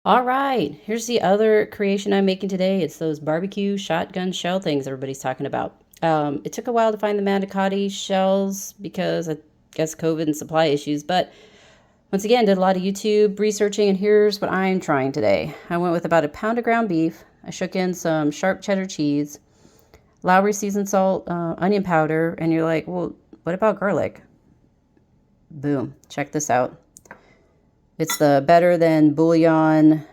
All right, here's the other creation I'm making today. It's those barbecue shotgun shell things everybody's talking about. It took a while to find the manicotti shells because I guess COVID and supply issues, but once again, did a lot of YouTube researching, and here's what I'm trying today. I went with about a pound of ground beef. I shook in some sharp cheddar cheese, Lowry seasoned salt, onion powder, and you're like, well, what about garlic? Boom, check this out. It's the Better Than Bouillon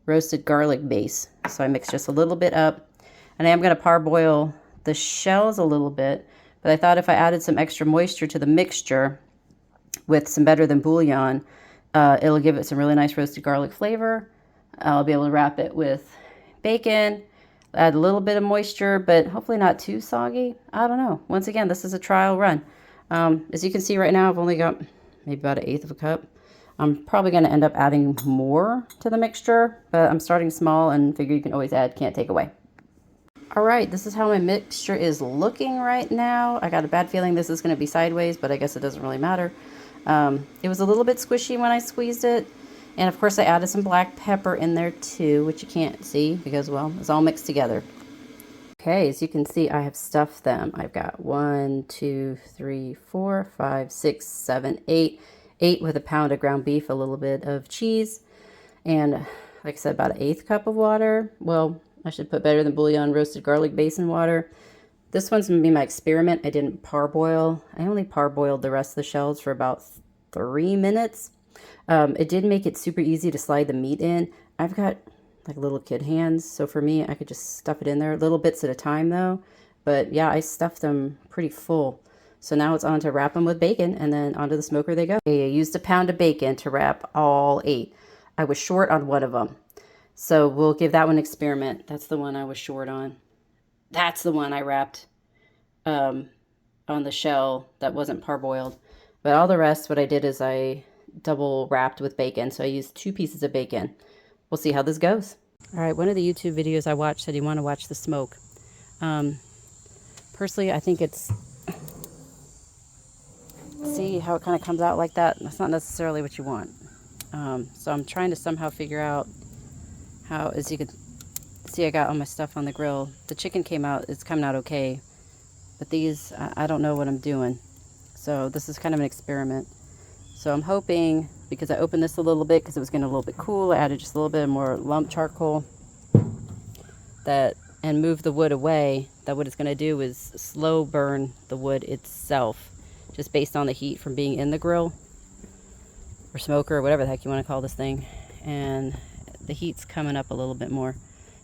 roasted garlic base. So I mix just a little bit up. And I am going to parboil the shells a little bit. But I thought if I added some extra moisture to the mixture with some Better Than Bouillon, it'll give it some really nice roasted garlic flavor. I'll be able to wrap it with bacon, add a little bit of moisture, but hopefully not too soggy. I don't know. Once again, this is a trial run. As you can see right now, I've only got maybe about 1/8 of a cup. I'm probably going to end up adding more to the mixture, but I'm starting small and figure you can always add, can't take away. All right, this is how my mixture is looking right now. I got a bad feeling this is going to be sideways, but I guess it doesn't really matter. It was a little bit squishy when I squeezed it. And of course I added some black pepper in there too, which you can't see because, well, it's all mixed together. Okay, as you can see, I have stuffed them. I've got 1, 2, 3, 4, 5, 6, 7, 8. 8 with a pound of ground beef, a little bit of cheese, and like I said, about 1/8 cup of water. Well, I should put Better Than Bouillon roasted garlic basin water. This one's going to be my experiment. I didn't parboil. I only parboiled the rest of the shells for about 3 minutes. It did make it super easy to slide the meat in. I've got like little kid hands, so for me, I could just stuff it in there, little bits at a time though. But yeah, I stuffed them pretty full. So now it's on to wrap them with bacon, and then onto the smoker they go. I used a pound of bacon to wrap all 8. I was short on one of them. So we'll give that one an experiment. That's the one I was short on. That's the one I wrapped on the shell that wasn't parboiled. But all the rest, what I did is I double wrapped with bacon. So I used 2 pieces of bacon. We'll see how this goes. All right, one of the YouTube videos I watched said you want to watch the smoke. Personally, I think it's... See how it kind of comes out like that? That's not necessarily what you want. So I'm trying to somehow figure out how, as you can see, I got all my stuff on the grill. The chicken came out, it's coming out okay. But these, I don't know what I'm doing. So this is kind of an experiment. So I'm hoping, because I opened this a little bit because it was getting a little bit cool, I added just a little bit more lump charcoal and moved the wood away. That what it's going to do is slow burn the wood itself, just based on the heat from being in the grill or smoker or whatever the heck you want to call this thing. And the heat's coming up a little bit more.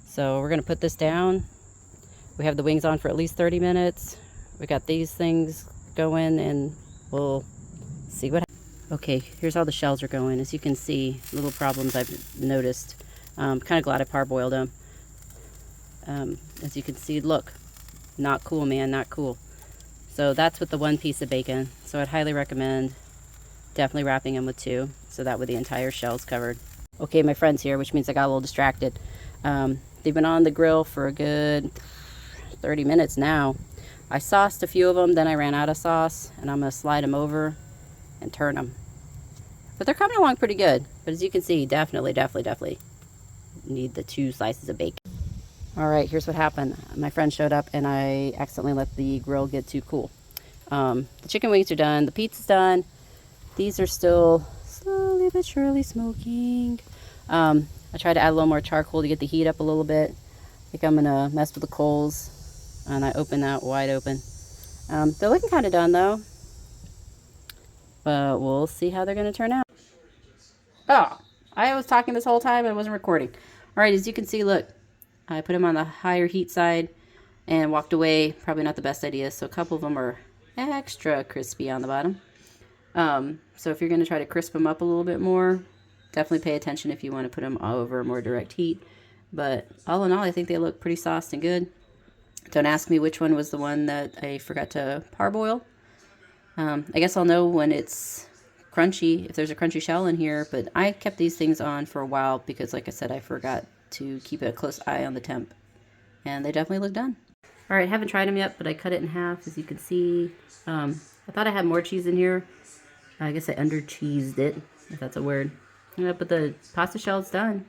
So we're going to put this down. We have the wings on for at least 30 minutes. We got these things going, and we'll see what happens. Okay, here's how the shells are going. As you can see, little problems I've noticed. Kind of glad I parboiled them. As you can see, look, not cool, man, not cool. So that's with the 1 piece of bacon. So I'd highly recommend definitely wrapping them with 2, so that way the entire shell's covered. Okay, my friend's here, which means I got a little distracted. They've been on the grill for a good 30 minutes now. I sauced a few of them, then I ran out of sauce, and I'm going to slide them over and turn them. But they're coming along pretty good. But as you can see, definitely need the 2 slices of bacon. All right, here's what happened. My friend showed up, and I accidentally let the grill get too cool. The chicken wings are done. The pizza's done. These are still slowly but surely smoking. I tried to add a little more charcoal to get the heat up a little bit. I think I'm going to mess with the coals, and I open that wide open. They're looking kind of done, though. But we'll see how they're going to turn out. Oh, I was talking this whole time and I wasn't recording. All right, as you can see, look. I put them on the higher heat side and walked away. Probably not the best idea. So a couple of them are extra crispy on the bottom. So if you're going to try to crisp them up a little bit more, definitely pay attention if you want to put them over more direct heat. But all in all, I think they look pretty sauced and good. Don't ask me which one was the one that I forgot to parboil. I guess I'll know when it's crunchy, if there's a crunchy shell in here. But I kept these things on for a while because, like I said, I forgot to keep a close eye on the temp, and they definitely look done. All right, haven't tried them yet, but I cut it in half, as you can see. I thought I had more cheese in here. I guess I under cheesed it, if that's a word. But the pasta shell's done.